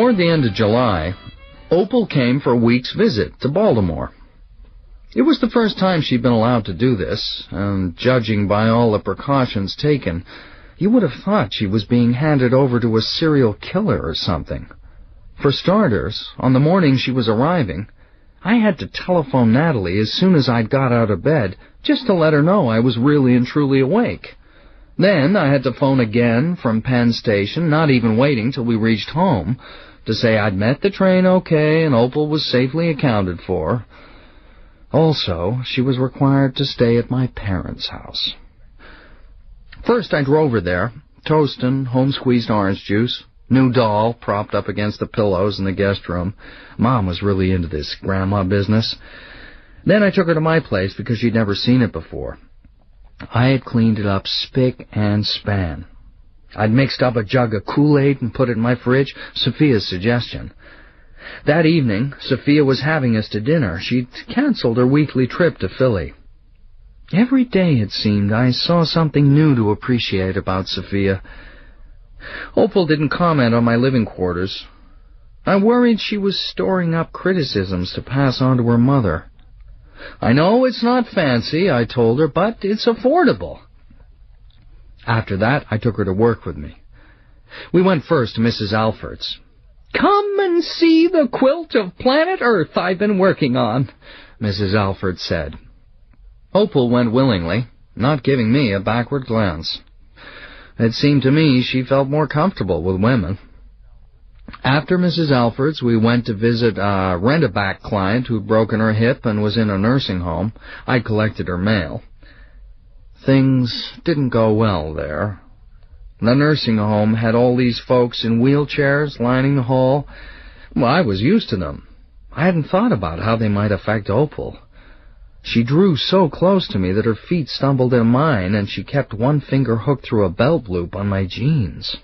Toward the end of July, Opal came for a week's visit to Baltimore. It was the first time she'd been allowed to do this, and judging by all the precautions taken, you would have thought she was being handed over to a serial killer or something. For starters, on the morning she was arriving, I had to telephone Natalie as soon as I'd got out of bed, just to let her know I was really and truly awake. Then I had to phone again from Penn Station, not even waiting till we reached home, to say I'd met the train okay and Opal was safely accounted for. Also, she was required to stay at my parents' house. First I drove her there, toastin', home-squeezed orange juice, new doll propped up against the pillows in the guest room. Mom was really into this grandma business. Then I took her to my place because she'd never seen it before. I had cleaned it up spick and span. I'd mixed up a jug of Kool-Aid and put it in my fridge, Sophia's suggestion. That evening, Sophia was having us to dinner. She'd canceled her weekly trip to Philly. Every day, it seemed, I saw something new to appreciate about Sophia. Opal didn't comment on my living quarters. I worried she was storing up criticisms to pass on to her mother. I know it's not fancy, I told her, but it's affordable. After that, I took her to work with me. We went first to Mrs. Alford's. "Come and see the quilt of planet Earth I've been working on," Mrs. Alford said. Opal went willingly, not giving me a backward glance. It seemed to me she felt more comfortable with women. After Mrs. Alford's, we went to visit a rent-a-back client who'd broken her hip and was in a nursing home. I'd collected her mail. Things didn't go well there. The nursing home had all these folks in wheelchairs lining the hall. Well, I was used to them. I hadn't thought about how they might affect Opal. She drew so close to me that her feet stumbled in mine, and she kept one finger hooked through a belt loop on my jeans.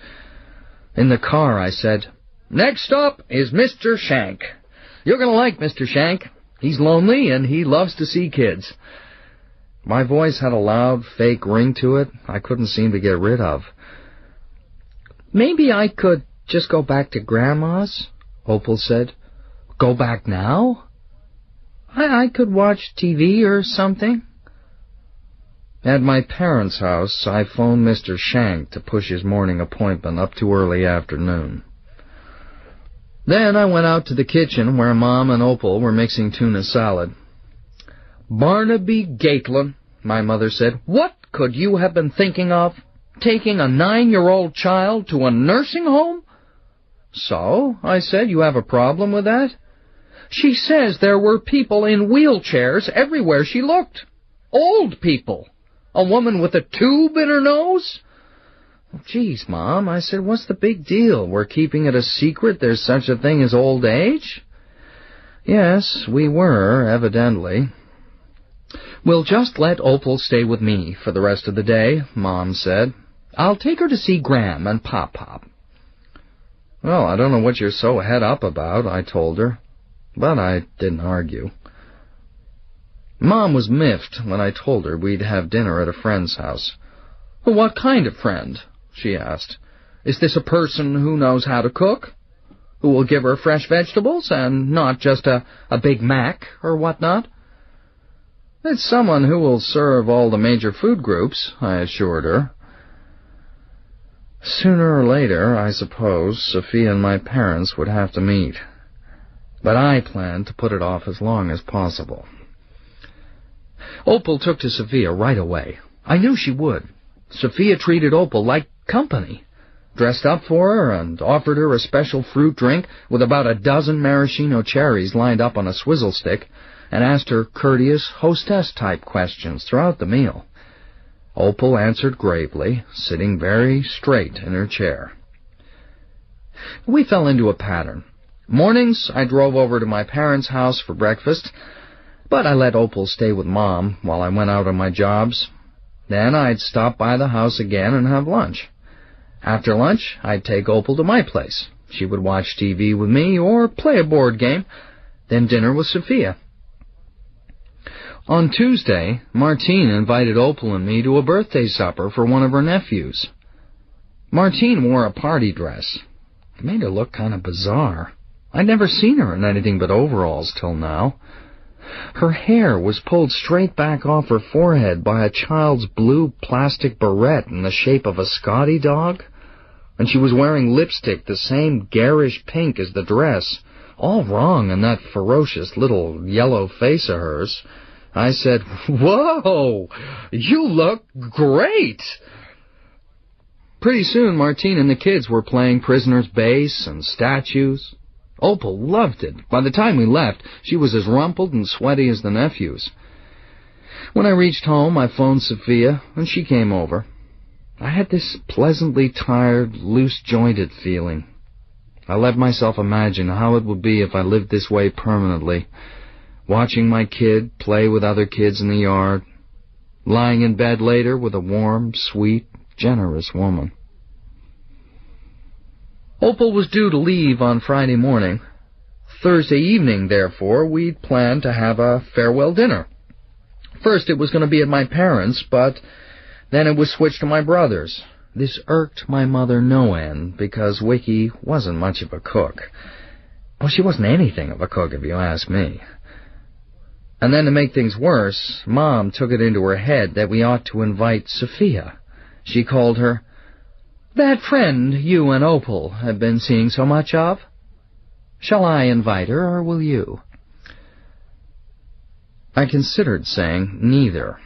In the car, I said, "Next stop is Mr. Shank. You're going to like Mr. Shank. He's lonely, and he loves to see kids." My voice had a loud, fake ring to it I couldn't seem to get rid of. "Maybe I could just go back to Grandma's," Opal said. "Go back now? I could watch TV or something." At my parents' house, I phoned Mr. Shank to push his morning appointment up to early afternoon. Then I went out to the kitchen where Mom and Opal were mixing tuna salad. "Barnaby Gatlin," my mother said, "what could you have been thinking of? Taking a 9-year-old child to a nursing home?" "So," I said, "you have a problem with that?" "She says there were people in wheelchairs everywhere she looked. Old people. A woman with a tube in her nose." "Geez, Mom," I said, "what's the big deal? We're keeping it a secret there's such a thing as old age?" "Yes, we were, evidently." "We'll just let Opal stay with me for the rest of the day," Mom said. "I'll take her to see Gram and Pop-Pop." "Well, I don't know what you're so het up about," I told her, but I didn't argue. Mom was miffed when I told her we'd have dinner at a friend's house. "Well, what kind of friend?" she asked. "Is this a person who knows how to cook? Who will give her fresh vegetables and not just a Big Mac or whatnot?" "It's someone who will serve all the major food groups," I assured her. Sooner or later, I suppose, Sophia and my parents would have to meet. But I planned to put it off as long as possible. Opal took to Sophia right away. I knew she would. Sophia treated Opal like company, dressed up for her and offered her a special fruit drink with about a dozen maraschino cherries lined up on a swizzle stick, and asked her courteous hostess-type questions throughout the meal. Opal answered gravely, sitting very straight in her chair. We fell into a pattern. Mornings, I drove over to my parents' house for breakfast, but I let Opal stay with Mom while I went out on my jobs. Then I'd stop by the house again and have lunch. After lunch, I'd take Opal to my place. She would watch TV with me or play a board game, then dinner with Sophia. On Tuesday, Martine invited Opal and me to a birthday supper for one of her nephews. Martine wore a party dress. It made her look kind of bizarre. I'd never seen her in anything but overalls till now. Her hair was pulled straight back off her forehead by a child's blue plastic barrette in the shape of a Scotty dog, and she was wearing lipstick the same garish pink as the dress, all wrong in that ferocious little yellow face of hers. I said, "Whoa, you look great!" Pretty soon, Martine and the kids were playing prisoner's base and statues. Opal loved it. By the time we left, she was as rumpled and sweaty as the nephews. When I reached home, I phoned Sophia, and she came over. I had this pleasantly tired, loose-jointed feeling. I let myself imagine how it would be if I lived this way permanently, watching my kid play with other kids in the yard, lying in bed later with a warm, sweet, generous woman. Opal was due to leave on Friday morning. Thursday evening, therefore, we'd planned to have a farewell dinner. First it was going to be at my parents', but then it was switched to my brother's. This irked my mother no end, because Wiki wasn't much of a cook. Well, she wasn't anything of a cook, if you ask me. And then to make things worse, Mom took it into her head that we ought to invite Sophia. She called her, "That friend you and Opal have been seeing so much of. Shall I invite her, or will you?" I considered saying neither.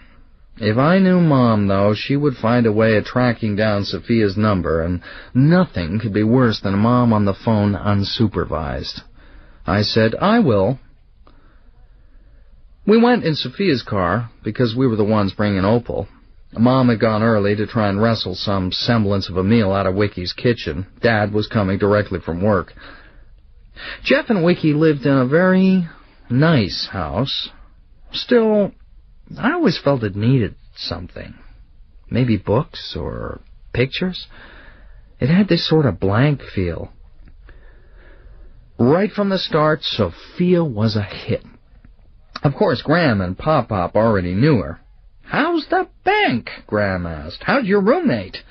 If I knew Mom, though, she would find a way of tracking down Sophia's number, and nothing could be worse than Mom on the phone unsupervised. I said, "I will." We went in Sophia's car, because we were the ones bringing Opal. Mom had gone early to try and wrestle some semblance of a meal out of Wiki's kitchen. Dad was coming directly from work. Jeff and Wiki lived in a very nice house. Still, I always felt it needed something. Maybe books or pictures. It had this sort of blank feel. Right from the start, Sophia was a hit. Of course, Graham and Pop-Pop already knew her. "How's the bank?" Graham asked. "How's your roommate?"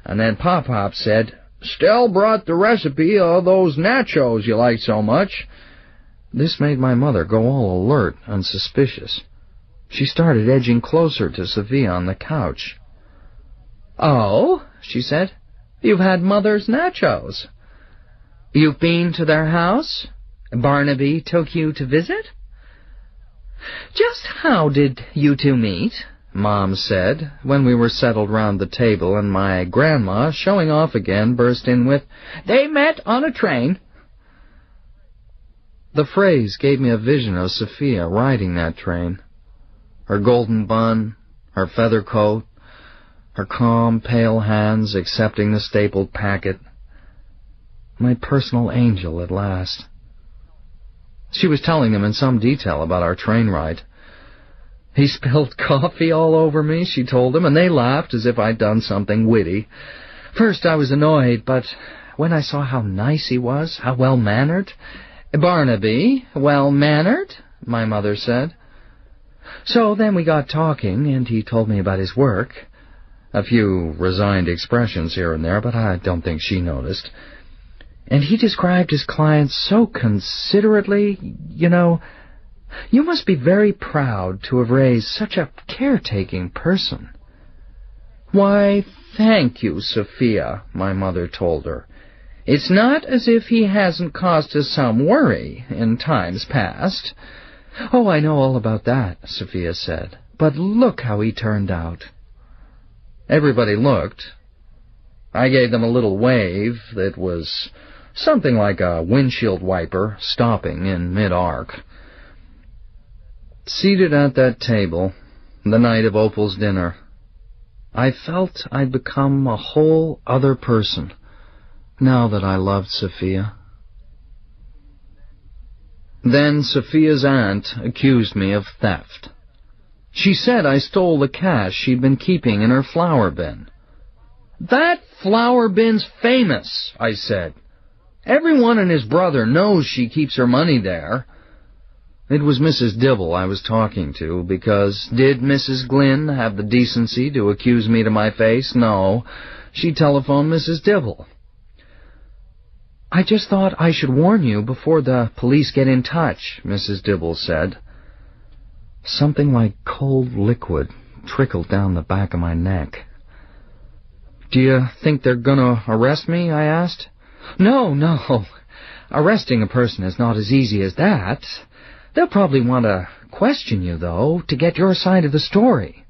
And then Pop-Pop said, "Stell brought the recipe of those nachos you like so much." This made my mother go all alert and suspicious. She started edging closer to Sophia on the couch. "Oh," she said, "you've had Mother's nachos. You've been to their house? Barnaby took you to visit?" "Just how did you two meet?" Mom said, when we were settled round the table, and my grandma, showing off again, burst in with, "They met on a train." The phrase gave me a vision of Sophia riding that train. Her golden bun, her feather coat, her calm, pale hands accepting the stapled packet. My personal angel at last. She was telling them in some detail about our train ride. "He spilled coffee all over me," she told them, and they laughed as if I'd done something witty. First I was annoyed, but when I saw how nice he was, how well-mannered— "Barnaby, well-mannered?" my mother said. So then we got talking, and he told me about his work. A few resigned expressions here and there, but I don't think she noticed. And he described his clients so considerately. "You must be very proud to have raised such a caretaking person." "Why, thank you, Sophia," my mother told her. "It's not as if he hasn't caused us some worry in times past." "Oh, I know all about that," Sophia said. "But look how he turned out." Everybody looked. I gave them a little wave that was something like a windshield wiper stopping in mid-arc. Seated at that table, the night of Opal's dinner, I felt I'd become a whole other person now that I loved Sophia. Then Sophia's aunt accused me of theft. She said I stole the cash she'd been keeping in her flour bin. "That flour bin's famous," I said. "Everyone and his brother knows she keeps her money there." It was Mrs. Dibble I was talking to, because did Mrs. Glynn have the decency to accuse me to my face? No, she telephoned Mrs. Dibble. I just thought I should warn you before the police get in touch, Mrs. Dibble said. Something like cold liquid trickled down the back of my neck. Do you think they're gonna arrest me? I asked. No. Arresting a person is not as easy as that. They'll probably want to question you, though, to get your side of the story.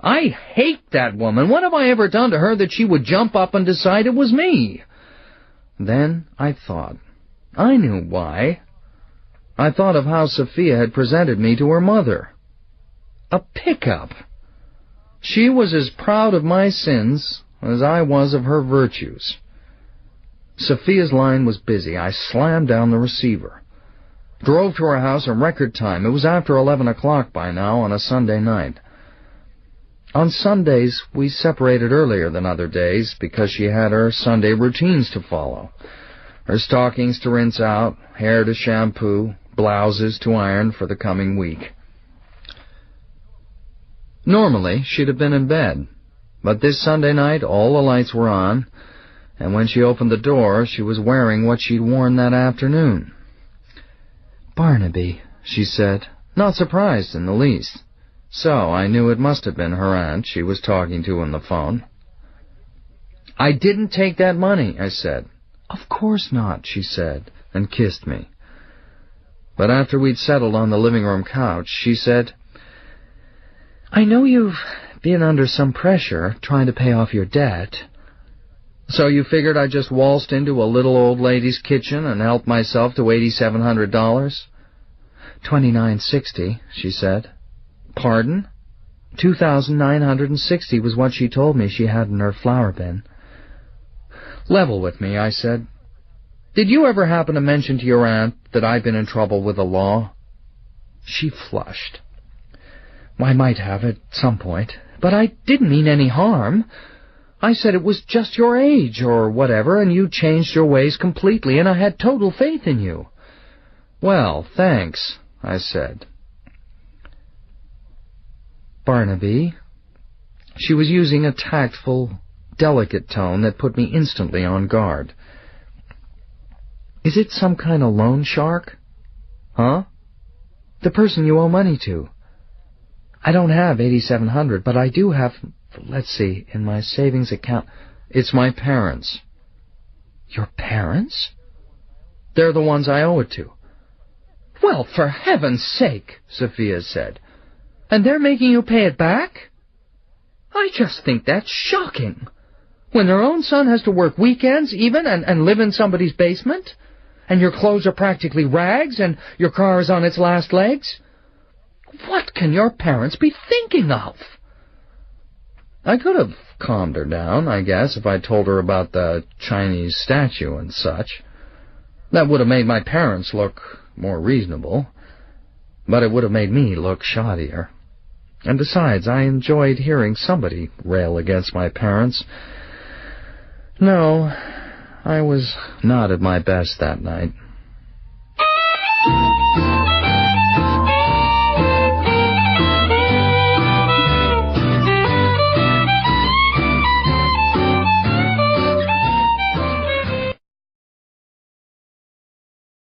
I hate that woman. What have I ever done to her that she would jump up and decide it was me? Then I thought. I knew why. I thought of how Sophia had presented me to her mother. A pickup. She was as proud of my sins as I was of her virtues. Sophia's line was busy. I slammed down the receiver. Drove to her house in record time. It was after 11 o'clock by now on a Sunday night. On Sundays, we separated earlier than other days because she had her Sunday routines to follow. Her stockings to rinse out, hair to shampoo, blouses to iron for the coming week. Normally, she'd have been in bed, but this Sunday night all the lights were on, and when she opened the door, she was wearing what she'd worn that afternoon. "Barnaby," she said, not surprised in the least. So I knew it must have been her aunt she was talking to on the phone. "I didn't take that money," I said. "Of course not," she said, and kissed me. But after we'd settled on the living room couch, she said, "I know you've been under some pressure trying to pay off your debt. So you figured I just waltzed into a little old lady's kitchen and helped myself to $8,700? $2,960, she said. "Pardon?" $2,960 was what she told me she had in her flour bin. "Level with me," I said. "Did you ever happen to mention to your aunt that I've been in trouble with the law?" She flushed. "I might have at some point, but I didn't mean any harm. I said it was just your age or whatever, and you changed your ways completely, and I had total faith in you." "Well, thanks," I said. "Barnaby." She was using a tactful, delicate tone that put me instantly on guard. "Is it some kind of loan shark?" "Huh?" "The person you owe money to." "I don't have $8,700, but I do have, let's see, in my savings account." "It's my parents." "Your parents?" "They're the ones I owe it to." "Well, for heaven's sake," Sophia said. "And they're making you pay it back? I just think that's shocking. When their own son has to work weekends even and live in somebody's basement, and your clothes are practically rags and your car is on its last legs. What can your parents be thinking of?" I could have calmed her down, I guess, if I'd told her about the Chinese statue and such. That would have made my parents look more reasonable, but it would have made me look shoddier. And besides, I enjoyed hearing somebody rail against my parents. No, I was not at my best that night.